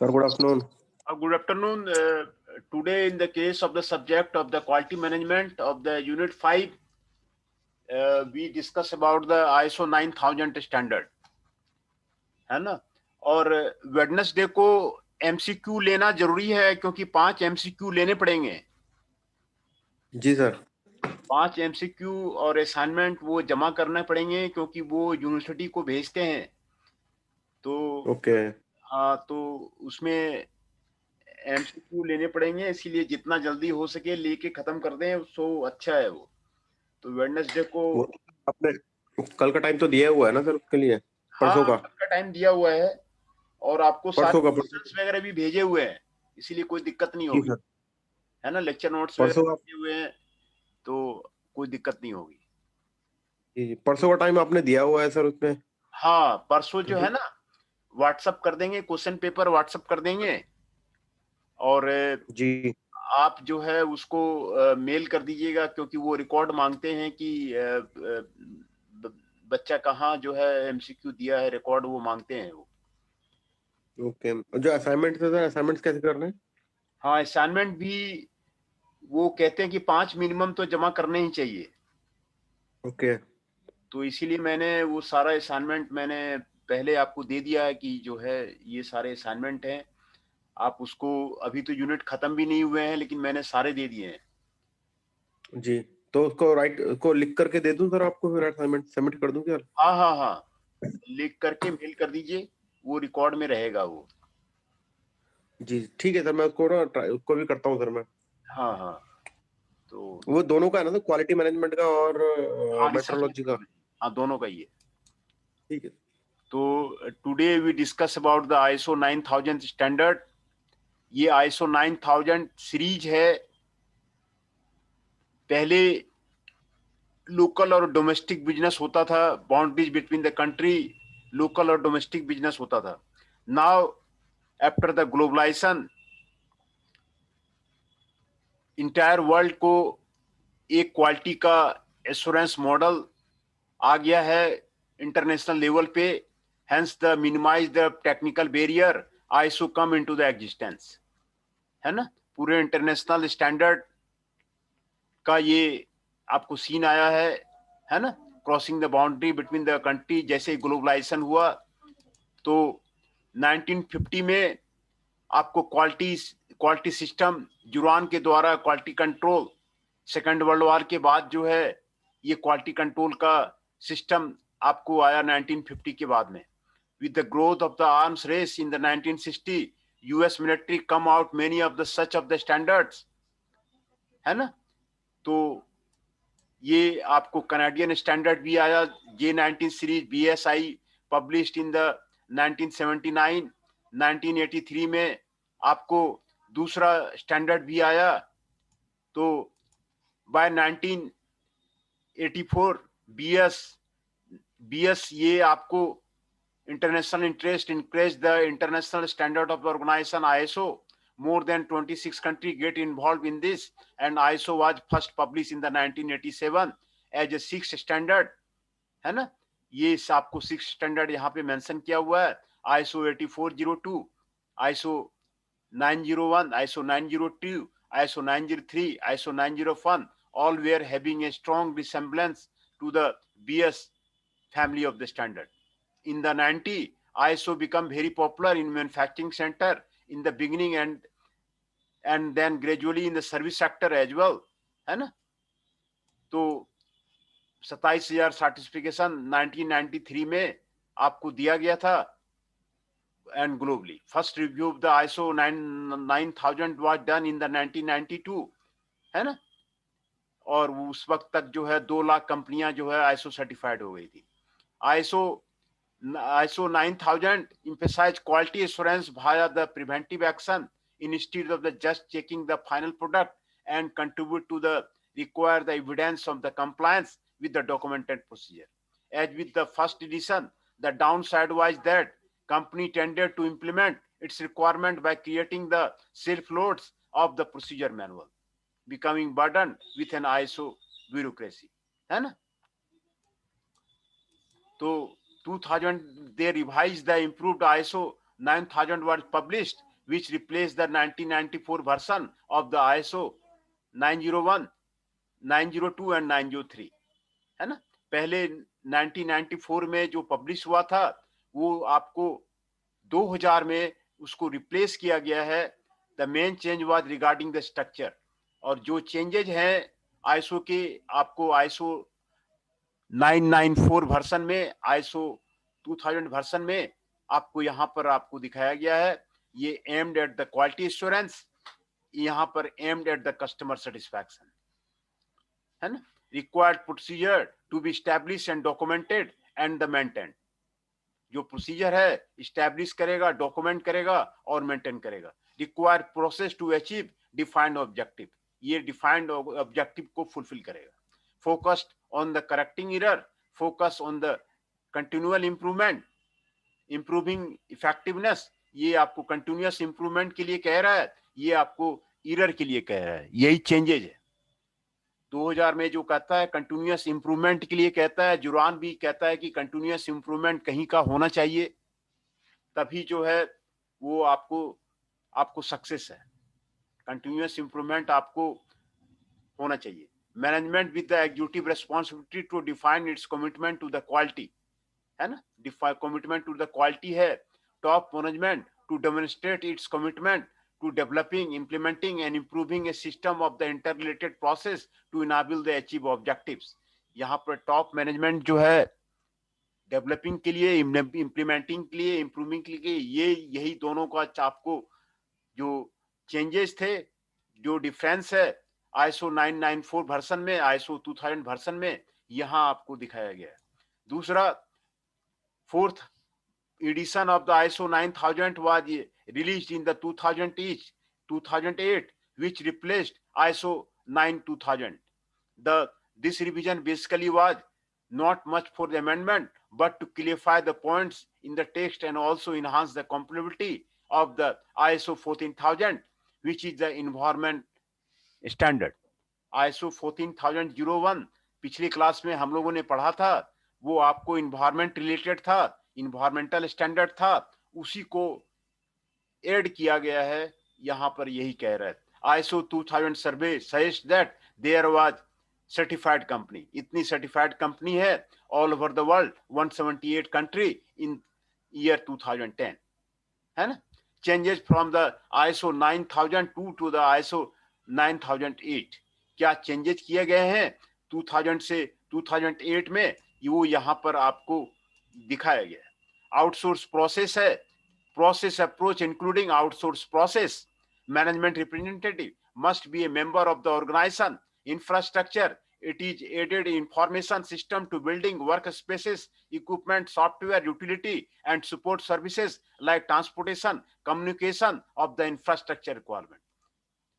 Sir, good afternoon. Good afternoon. Today, in the case of the subject of the quality management of the Unit 5, we discuss about the ISO 9000 standard, है ना? और Wednesday को MCQ लेना जरूरी है क्योंकि 5 MCQ लेने पड़ेंगे। जी सर। 5 एमसीक्यू और असाइनमेंट वो जमा करने पड़ेंगे क्योंकि वो यूनिवर्सिटी को भेजते हैं। तो ओके। हाँ, तो उसमें एमसीक्यू लेने पड़ेंगे, इसीलिए जितना जल्दी हो सके लेके खत्म कर दें सो अच्छा है वो। तो वेडनेसडे को वो आपने कल का टाइम तो दिया हुआ है ना सर उसके लिए? परसों का? कल का टाइम दिया हुआ है और आपको सारे परसों क्वेश्चंस वगैरह भी भेजे हुए हैं, इसीलिए कोई दिक्कत नहीं जी होगी, सर। है ना? लेक्चर नोट्स परसों वगैरह का भेजे हुए हैं तो कोई दिक्कत नहीं होगी। जी, परसों का टाइम आपने दिया हुआ है सर उसमें? हाँ, परसों जो तो है ना व्हाट्सअप कर देंगे, क्वेश्चन पेपर व्हाट्सअप कर देंगे और जी आप जो है उसको मेल कर दीजिएगा क्योंकि वो रिकॉर्ड मांगते हैं कि बच्चा कहाँ जो है एमसीक्यू दिया है, रिकॉर्ड वो मांगते हैं वो। ओके। जो असाइनमेंट है सर, असाइनमेंट्स कैसे करने हैं? हाँ, असाइनमेंट भी वो कहते हैं कि 5 मिनिमम तो जमा करने ही चाहिए। ओके तो इसीलिए मैंने वो सारा असाइनमेंट मैंने पहले आपको दे दिया है कि जो है ये सारे असाइनमेंट हैं, आप उसको अभी तो यूनिट खत्म भी नहीं हुए हैं लेकिन मैंने सारे दे दिए हैं। जी। तो उसको लिख करके दे दूं सर आपको, फिर असाइनमेंट सबमिट कर दूं क्या? हाँ हाँ हाँ, लिख करके मेल कर दीजिए, वो रिकॉर्ड में रहेगा वो। जी ठीक है सर, मैं उसको भी करता हूँ सर मैं। हाँ हाँ, तो वो दोनों का है ना सर, क्वालिटी मैनेजमेंट का और हाँ रिसर्च मेट्रोलॉजी का? मैनेजमेंट, हाँ दोनों का ही है। ठीक है। तो today we discuss about the ISO 9000 standard. ये आईएसओ 9000 सीरीज है। पहले लोकल और डोमेस्टिक बिजनेस होता था, boundaries between the country, local और डोमेस्टिक बिजनेस होता था। Now after the globalization entire world को एक क्वालिटी का एश्योरेंस मॉडल आ गया है इंटरनेशनल लेवल पे, hence the minimize the technical barrier ISO come into the existence, है ना? पूरे इंटरनेशनल स्टैंडर्ड का ये आपको सीन आया है ना? Crossing the boundary between the country. जैसे ग्लोबलाइजेशन हुआ तो 1950 में आपको क्वालिटी सिस्टम जुरान के द्वारा quality control, second world war के बाद जो है ये क्वालिटी कंट्रोल का सिस्टम आपको आया 1950 के बाद में। With the growth of the arms race in the 1960, US military come out many of the such of the standards, है ना? तो ये आपको कनाडियन स्टैंडर्ड भी आया, J19 series BSI published in the 1979। 1983 में आपको दूसरा स्टैंडर्ड भी आया। तो बाय 1984 BS ये आपको international interest increased the international standard of the organization ISO. More than 26 countries get involved in this, and ISO was first published in the 1987 as a sixth standard, है ना? ये आपको six standard यहाँ पे mention किया हुआ है। ISO 8402, ISO 901, ISO 902, ISO 903, ISO 901, all were having a strong resemblance to the BS family of the standard. In the 90s, ISO become very popular in manufacturing sector in the beginning and then gradually in the service sector as well, है ना? तो 27,000 certification 1993 में आपको दिया गया था and globally. First review of the ISO 9000 was done in the 1992, है ना? और उस वक्त तक जो है 2 लाख कंपनियां जो है ISO सर्टिफाइड हो गई थी। ISO 9000 emphasize quality assurance via the preventive action instead of the just checking the final product and contribute to the require the evidence of the compliance with the documented procedure. As with the first edition, the downside was that company tended to implement its requirement by creating the self-loads of the procedure manual, becoming burdened with an ISO bureaucracy, है ना? तो 2000 they revised the improved ISO 9000 was published which replaced the 1994 version of the ISO 901, 902 and 903, है ना। पहले 1994 में जो publish हुआ था वो आपको 2000 में उसको रिप्लेस किया गया है। The main change was regarding the structure, और जो चेंजेज हैं आईएसओ के, आपको आईएसओ 994 वर्जन में, आईएसओ 2000 वर्जन में आपको यहाँ पर आपको दिखाया गया है। ये aimed at the quality assurance, यहाँ पर aimed at the customer satisfaction, है ना। Required procedure to be establish and documented and the maintain, जो प्रोसीजर है इस्टेब्लिश करेगा, डॉक्यूमेंट करेगा और मेंटेन करेगा। Required process to achieve defined objective, ये डिफाइंड ऑब्जेक्टिव को फुलफिल करेगा। Focused on the correcting error, focus on the continual improvement, improving effectiveness, ये आपको कंटिन्यूअस इंप्रूवमेंट के लिए कह रहा है, ये आपको एरर के लिए कह रहा है। यही चेंजेज है 2000 में जो कहता है कंटिन्यूअस इंप्रूवमेंट के लिए कहता है। जुरान भी कहता है कि कंटिन्यूअस इंप्रूवमेंट कहीं का होना चाहिए, तभी जो है वो आपको सक्सेस है। कंटिन्यूअस इंप्रूवमेंट आपको होना चाहिए। Management with the executive responsibility to define its commitment to the quality, है ना। Define commitment to the quality है। Top management to demonstrate its commitment to developing, implementing and improving a system of the interrelated process to enable the achieve objectives। यहाँ पर top management जो है developing के लिए, implementing के लिए, improving के लिए, ये यही दोनों का आपको जो चेंजेस थे, जो डिफरेंस है आईएसओ 994 वर्जन में, आईएसओ 2000 वर्जन में, यहाँ आपको दिखाया गया है। दूसरा, fourth edition of the ISO 9000 was released in the 2008, which replaced ISO 9000. This revision basically was not much for the amendment, but to clarify the points in the text and also enhance the compatibility of the ISO 14000, which is the environment standard. ISO 14001 पिछली class में हम लोगों ने पढ़ा था, वो आपको environment related था, इन्वायरमेंटल स्टैंडर्ड था, उसी को ऐड किया गया है। यहाँ पर यही कह रहा है। ISO 2000 survey suggest that there was certified company, इतनी सर्टिफाइड कंपनी है all over the world, 178 country in year 2010, है ना। Changes from the ISO 9002 to the ISO 9008, क्या चेंजेस किए गए हैं 2000 से 2008 में, वो यहाँ पर आपको दिखाया गया है। आउटसोर्स प्रोसेस है, process approach including outsource process. Management representative must be a member of the organization. Infrastructure, it is added information system to building workspaces, equipment, software, utility and support services like transportation, communication of the infrastructure requirement.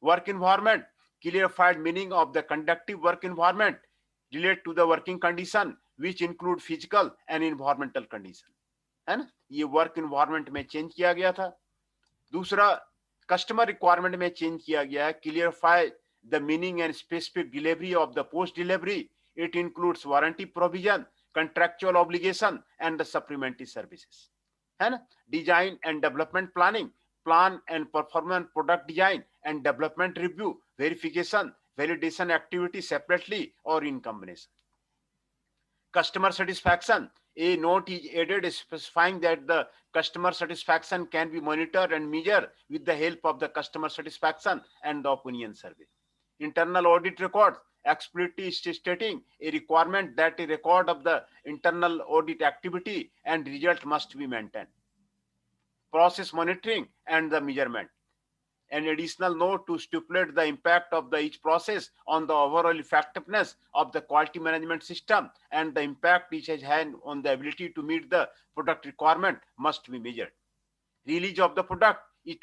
Work environment, clarified meaning of the conducive work environment relate to the working condition which include physical and environmental condition, है ना। ये work environment में change किया गया था। दूसरा, customer requirement में change किया गया है। Clarify the meaning and specific delivery of the post delivery. It includes warranty provision, contractual obligation and the supplementary services, है ना। Design and development planning, plan and performance product design and development review, verification, validation activity separately or in combination. Customer satisfaction, a note is added specifying that the customer satisfaction can be monitored and measured with the help of the customer satisfaction and the opinion survey. Internal audit records, explicitly stating a requirement that a record of the internal audit activity and result must be maintained. Process monitoring and the measurement. An additional note to stipulate the impact of each process on the overall effectiveness of the quality management system and the impact each has had on the ability to meet the product requirement must be measured. Release of the product, it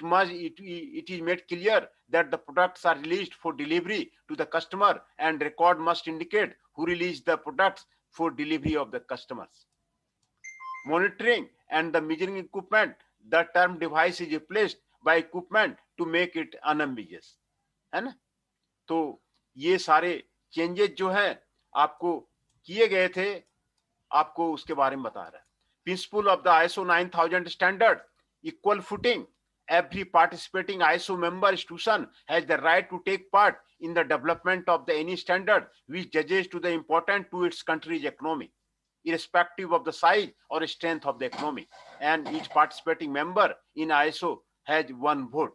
is made clear that the products are released for delivery to the customer and record must indicate who released the products for delivery of the customers. Monitoring and the measuring equipment, the term device is replaced by equipment to make it unambiguous, है ना। तो ये सारे changes जो हैं आपको किए गए थे, आपको उसके बारे में बता रहा है। Principle of the ISO 9000 standard, equal footing every participating ISO member institution has the right to take part in the development of the any standard which judges to the important to its country's economy, irrespective of the size or strength of the economy. And each participating member in ISO has one vote.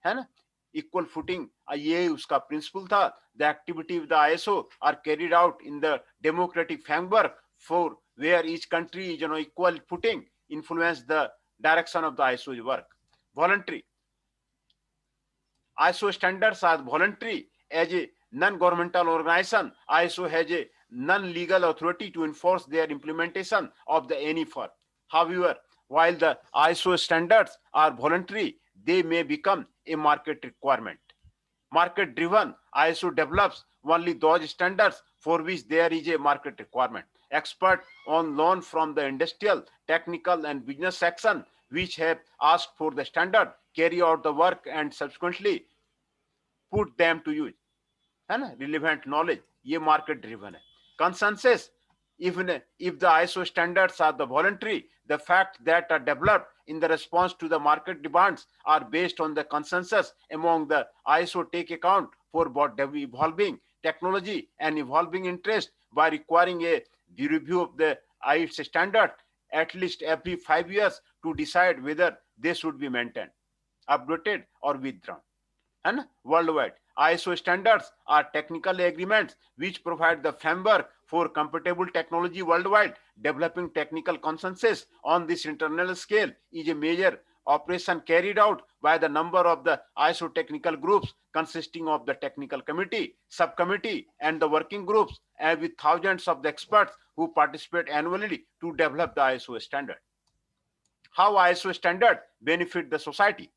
है ना, equal footing, ये उसका principle था. The activity of the ISO are carried out in the democratic framework for where each country is on equal footing influence the direction of the ISO's work. Voluntary. ISO standards are voluntary. As a non-governmental organization, ISO has a non-legal authority to enforce their implementation of the any firm. However, while the ISO standards are voluntary, they may become a market requirement. Market-driven, ISO develops only those standards for which there is a market requirement. Expert on loan from the industrial, technical, and business section, which have asked for the standard, carry out the work and subsequently put them to use. है ना, relevant knowledge, ये market driven है. Consensus, even if the ISO standards are the voluntary, the fact that are developed in the response to the market demands are based on the consensus among the ISO take account for both evolving technology and evolving interest by requiring a review of the ISO standard at least every 5 years to decide whether they should be maintained, updated or withdrawn. And worldwide, ISO standards are technical agreements which provide the framework for compatible technology worldwide. Developing technical consensus on this international scale is a major operation carried out by the number of the ISO technical groups consisting of the technical committee, subcommittee, and the working groups, and with thousands of the experts who participate annually to develop the ISO standard. How ISO standard benefit the society?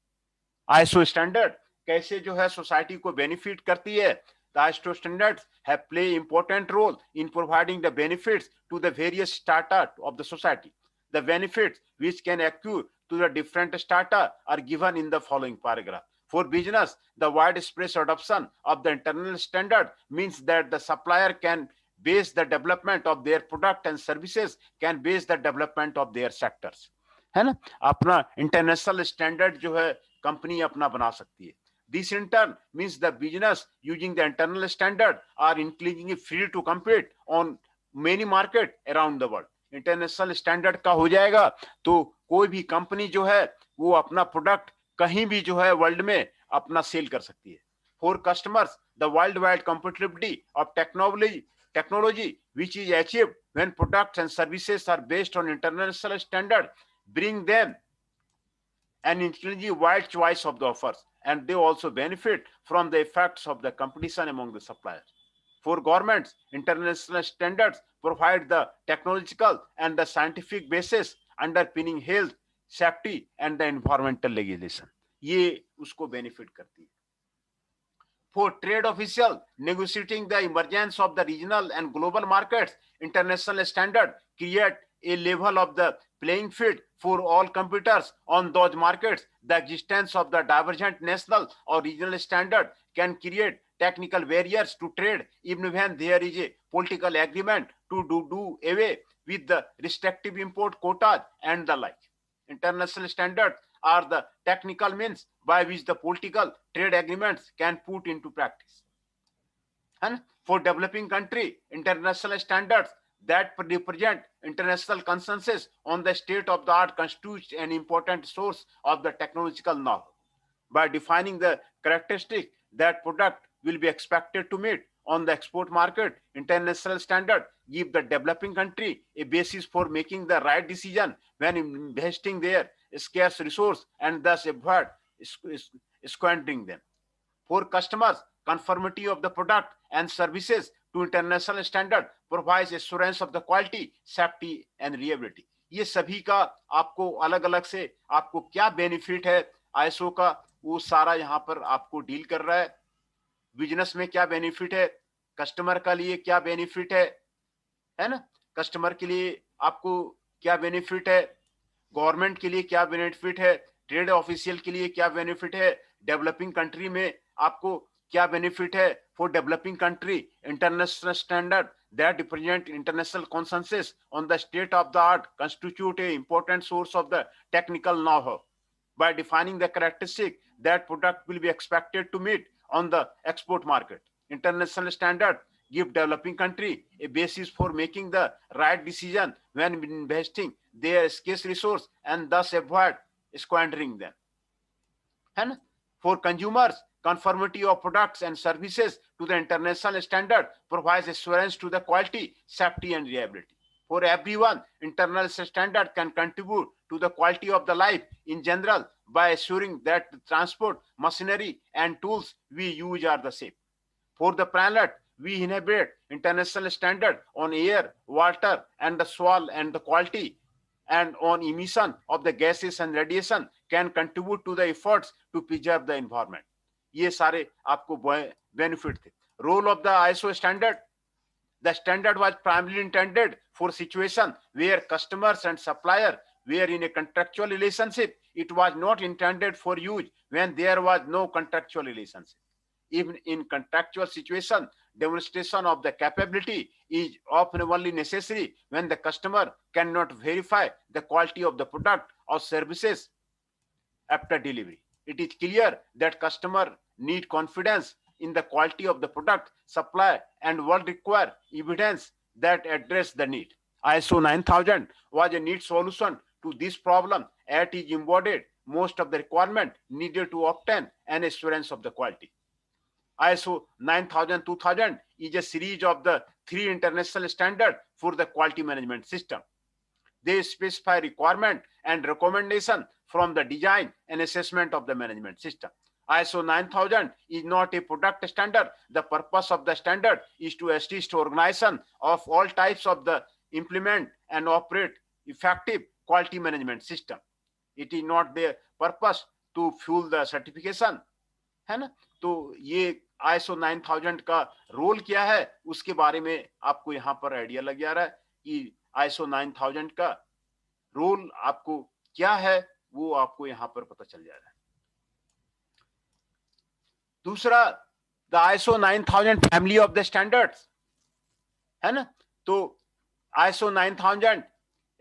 ISO standard कैसे जो है society को benefit करती है? The ISO standards have play important role in providing the benefits to the various strata of the society. The benefits which can accrue to the different strata are given in the following paragraph. For business, the widespread adoption of the internal standard means that the supplier can base the development of their product and services, can base the development of their sectors. है ना, अपना international standard जो है company अपना बना सकती है. This in turn means the business using the internal standard are increasingly free to compete on many market around the world. International standard का हो जाएगा तो कोई भी कंपनी जो है वो अपना प्रोडक्ट कहीं भी जो है वर्ल्ड में अपना सेल कर सकती है. For customers, the world wide compatibility of technology which is achieved when products and services are based on international standard bring them an increasingly wide choice of the offers, and they also benefit from the effects of the competition among the suppliers. For governments, international standards provide the technological and the scientific basis underpinning health, safety, and the environmental legislation. ये उसको benefit करती है. For trade officials negotiating the emergence of the regional and global markets, international standard create a level of the playing field for all competitors on those markets. The existence of the divergent national or regional standard can create technical barriers to trade even when there is a political agreement to do away with the restrictive import quotas and the like. International standards are the technical means by which the political trade agreements can put into practice. And for developing country, international standards that represent international consensus on the state of the art constitutes an important source of the technological knowledge. By defining the characteristics that product will be expected to meet on the export market, international standard give the developing country a basis for making the right decision when investing their scarce resource and thus avoid squandering them. For customers, conformity of the product and services to international standard provides assurance of the quality, safety and reliability. ये सभी का आपको अलग अलग से आपको क्या benefit है आईएसओ का, वो सारा यहाँ पर आपको डील कर रहा है. बिजनेस में क्या बेनिफिट है, कस्टमर का लिए क्या बेनिफिट है ना, कस्टमर के लिए आपको क्या बेनिफिट है, गवर्नमेंट के लिए क्या बेनिफिट है, ट्रेड ऑफिशियल के लिए क्या बेनिफिट है, डेवलपिंग कंट्री में आपको क्या बेनिफिट है. For developing country, international standard that represent international consensus on the state of the art constitute a important source of the technical know-how. by defining the characteristic that product will be expected to meet on the export market. International standard give developing country a basis for making the right decision when investing their scarce resource and thus avoid squandering them. And for consumers, conformity of products and services to the international standard provides assurance to the quality, safety, and reliability. For everyone, international standard can contribute to the quality of the life in general by assuring that the transport, machinery, and tools we use are the same. For the planet, we inhabit international standard on air, water, and the soil and the quality, and on emission of the gases and radiation can contribute to the efforts to preserve the environment. ये सारे आपको benefit थे. Role of the ISO standard. The standard was primarily intended for situation where customers and supplier were in a contractual relationship. It was not intended for use when there was no contractual relationship. Even in contractual situation, demonstration of the capability is often only necessary when the customer cannot verify the quality of the product or services after delivery. It is clear that customer need confidence in the quality of the product supply and will require evidence that address the need. ISO 9000 was a neat solution to this problem as it embodied most of the requirement needed to obtain an assurance of the quality. ISO 9000-2000 is a series of the 3 international standards for the quality management system. They specify requirement and recommendation from the design and assessment of the management system. ISO 9000 is not a product standard. The purpose of the standard is to assist organization of all types of the implement and operate effective quality management system. It is not the purpose to fuel the certification. है ना? तो ये ISO 9000 का role क्या है उसके बारे में आपको यहाँ पर आइडिया लग जा रहा है कि ISO 9000 का रोल आपको क्या है वो आपको यहाँ पर पता चल जा रहा है. दूसरा, the ISO 9000 family of the standards है ना. तो ISO 9000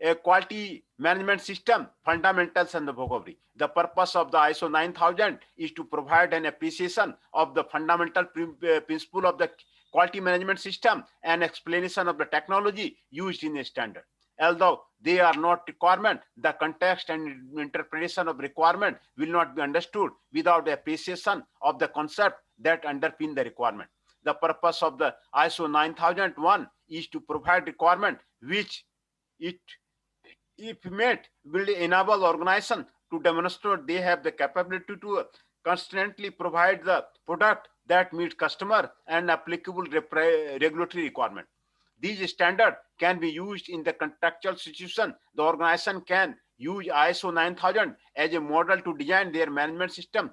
a quality management system fundamentals and the vocabulary. The purpose of the ISO 9000 is to provide an appreciation of the fundamental principle of the quality management system and explanation of the technology used in a standard. Although they are not requirement, the context and interpretation of requirement will not be understood without the appreciation of the concept that underpin the requirement. The purpose of the ISO 9001 is to provide requirement which it, if met, will enable organization to demonstrate they have the capability to constantly provide the product that meets customer and applicable regulatory requirement. These standards can be used in the contractual situation. The organization can use ISO 9000 as a model to design their management system,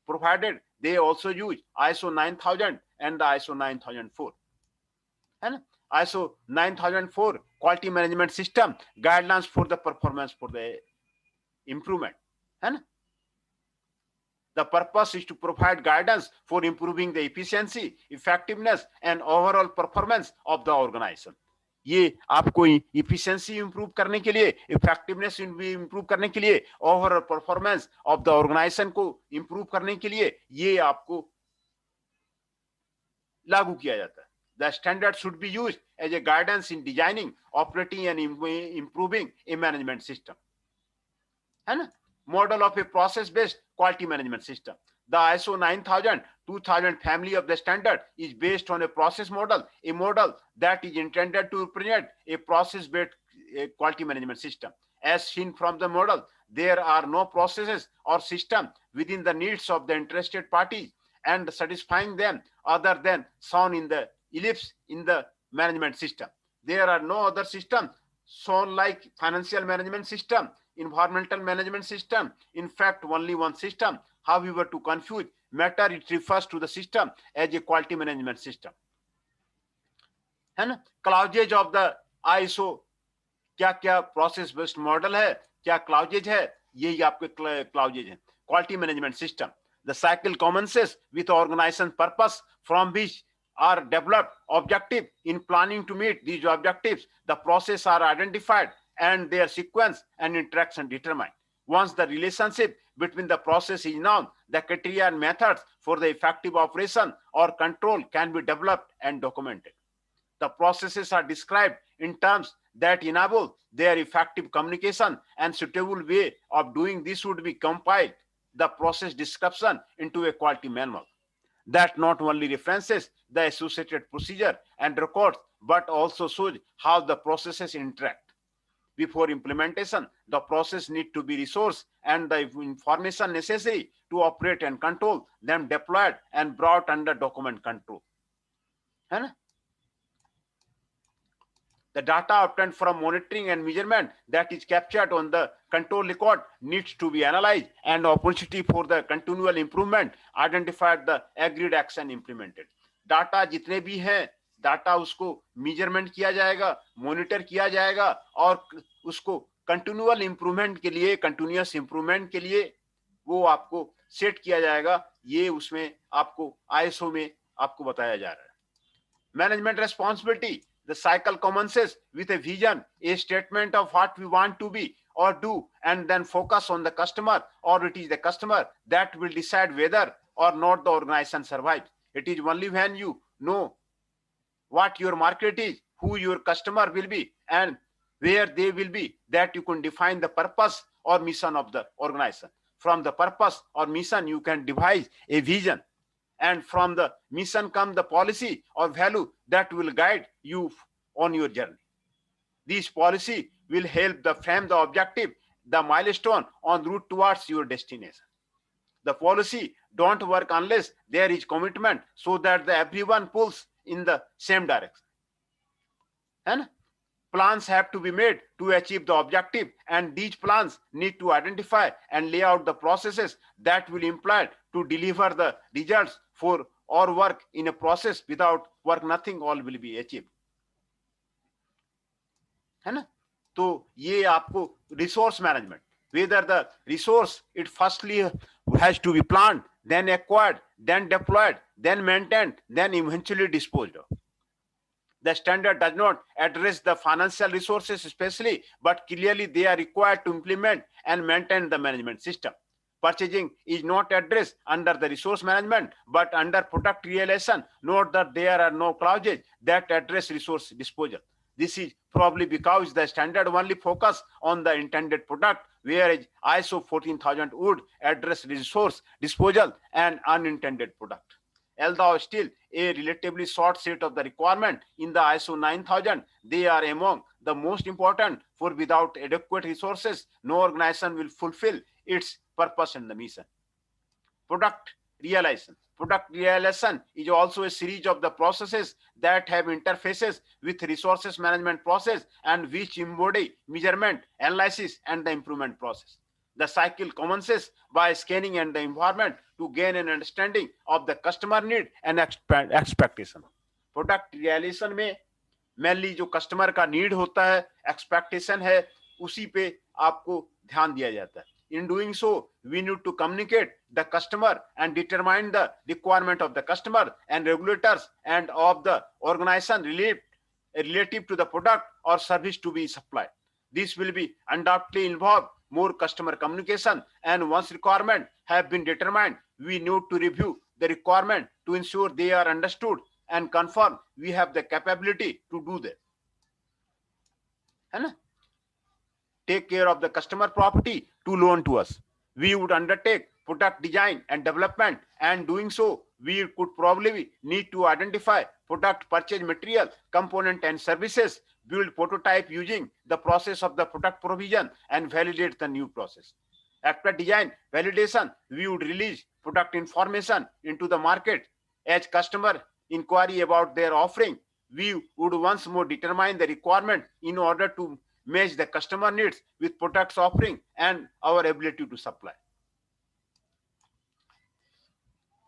provided they also use ISO 9000 and the ISO 9004. And ISO 9004 quality management system guidelines for the performance for the improvement. And the purpose is to provide guidance for improving the efficiency, effectiveness, and overall performance of the organization. ये आपको efficiency improve करने के लिए, effectiveness improve करने के लिए, overall performance of the organization को improve करने के लिए ये आपको लागू किया जाता है. The standard should be used as a guidance in designing, operating, and improving a management system. है ना? Model of a process-based quality management system. The ISO 9000-2000 family of the standard is based on a process model, a model that is intended to represent a process-based quality management system. As seen from the model, there are no processes or system within the needs of the interested parties and satisfying them other than shown in the ellipse in the management system. There are no other systems shown like financial management system, environmental management system. In fact, only one system. However, to confuse matter, it refers to the system as a quality management system. है ना? Clauses of the ISO क्या-क्या process based model है, क्या clauses है, यही आपके clauses हैं. Quality management system. The cycle commences with organization purpose from which are developed objective. In planning to meet these objectives, the process are identified and their sequence and interaction determined. Once the relationship between the process is known, the criteria and methods for the effective operation or control can be developed and documented. The processes are described in terms that enable their effective communication, and suitable way of doing this would be compiled the process description into a quality manual that not only references the associated procedure and records, but also shows how the processes interact. Before implementation, the process need to be resourced and the information necessary to operate and control them deployed and brought under document control. है ना? The data obtained from monitoring and measurement that is captured on the control record needs to be analyzed and opportunity for the continual improvement identified, the agreed action implemented. Data जितने भी हैं, data उसको measurement किया जाएगा, monitor किया जाएगा और उसको कंटिन्यूअल इंप्रूवमेंट के लिए, कंटिन्यूअस इंप्रूवमेंट के लिए वो आपको सेट किया जाएगा. ये उसमें आपको आईएसओ में आपको बताया जा रहा है. Management responsibility. The cycle commences with a vision, a statement of what we want to be or do, and then focus on the customer, or it is the customer that will decide whether or not the organization survives. It is only when you know what your market is, who your customer will be, and where they will be, that you can define the purpose or mission of the organization. From the purpose or mission, you can devise a vision. And from the mission comes the policy or value that will guide you on your journey. This policy will help the frame the objective, the milestone on route towards your destination. The policy don't work unless there is commitment, so that everyone pulls in the same direction. And plans have to be made to achieve the objective, and these plans need to identify and lay out the processes that will imply to deliver the results for or work in a process. Without work, nothing all will be achieved. है ना? तो ये आपको resource management, whether the resource it firstly has to be planned, then acquired, then deployed, then maintained, then eventually disposed of. The standard does not address the financial resources especially, but clearly they are required to implement and maintain the management system. Purchasing is not addressed under the resource management, but under product realization. Note that there are no clauses that address resource disposal. This is probably because the standard only focus on the intended product, whereas ISO 14000 would address resource disposal and unintended product. Although still a relatively short set of the requirement in the ISO 9000, they are among the most important, for without adequate resources, no organization will fulfill its purpose and the mission. Product realization. Product realization is also a series of the processes that have interfaces with resources management process and which embody measurement, analysis, and the improvement process. The cycle commences by scanning and the environment to gain an understanding of the customer need and expectation. Product realization में mainly जो customer का need होता है, expectation है, उसी पे आपको ध्यान दिया जाता है. In doing so, we need to communicate the customer and determine the requirement of the customer and regulators and of the organization relative to the product or service to be supplied. This will be undoubtedly involve more customer communication, and once requirements have been determined, we need to review the requirement to ensure they are understood and confirm we have the capability to do that. है ना? Take care of the customer property to loan to us. We would undertake product design and development, and doing so, we could probably need to identify product purchase material, component and services, build prototype using the process of the product provision, and validate the new process. After design validation, we would release product information into the market. As customer inquiry about their offering, we would once more determine the requirement in order to match the customer needs with products offering and our ability to supply.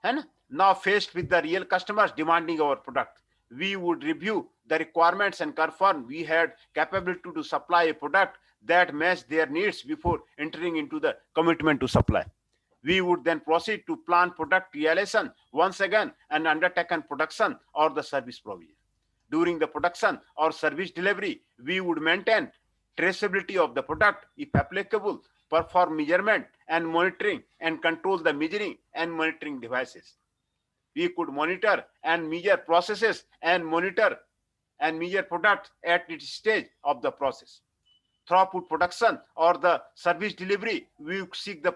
And now faced with the real customers demanding our product, we would review the requirements and confirm we had capability to supply a product that matched their needs before entering into the commitment to supply. We would then proceed to plan product realization once again and undertaken production or the service provision. During the production or service delivery, we would maintain traceability of the product if applicable, perform measurement and monitoring and control the measuring and monitoring devices. We could monitor and measure processes and monitor and measure products at each stage of the process. Throughput production or the service delivery, we seek the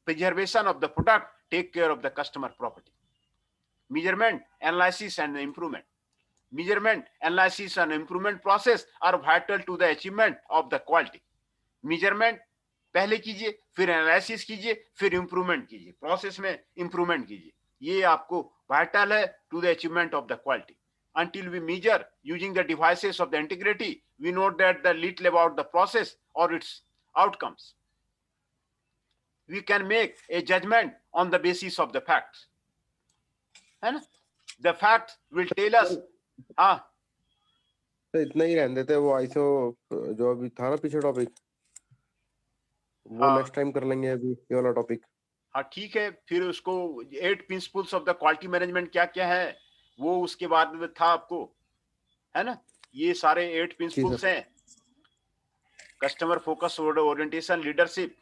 preservation of the product, take care of the customer property. Measurement, analysis and improvement. Measurement, analysis and improvement process are vital to the achievement of the quality. Measurement पहले कीजिए, फिर analysis कीजिए, फिर improvement कीजिए, process में improvement कीजिए. ये आपको वाइटल है to the achievement of the quality. Until we measure using the devices of the integrity, we know that the little about the process or its outcomes. We can make a judgment on the basis of the facts. है ना? The facts will tell us. हाँ. तो इतना ही रहने देते, वो ISO जो अभी था ना पीछे टॉपिक, वो नेक्स्ट टाइम कर लेंगे. अभी ये वाला टॉपिक हाँ ठीक है. फिर उसको 8 principles of the quality management क्या क्या है वो उसके बाद में था आपको, है ना. ये सारे 8 प्रिंसिपल्स हैं. कस्टमर फोकस ओरिएंटेशन लीडरशिप,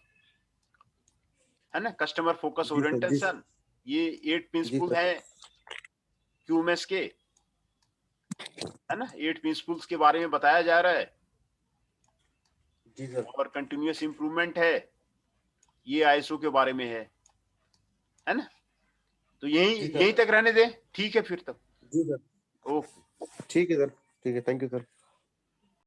है ना. कस्टमर फोकस ओरिएंटेशन, ये 8 प्रिंसिपल हैं क्यूएमएस के, है ना. 8 प्रिंसिपल्स के बारे में बताया जा रहा है. जी सर. और कंटिन्यूअस इंप्रूवमेंट है, ये आईएसओ के बारे में है ना. तो यहीं तक रहने दें. ठीक है फिर तब. जी सर. ओके. ठीक है सर. ठीक है. Thank you sir.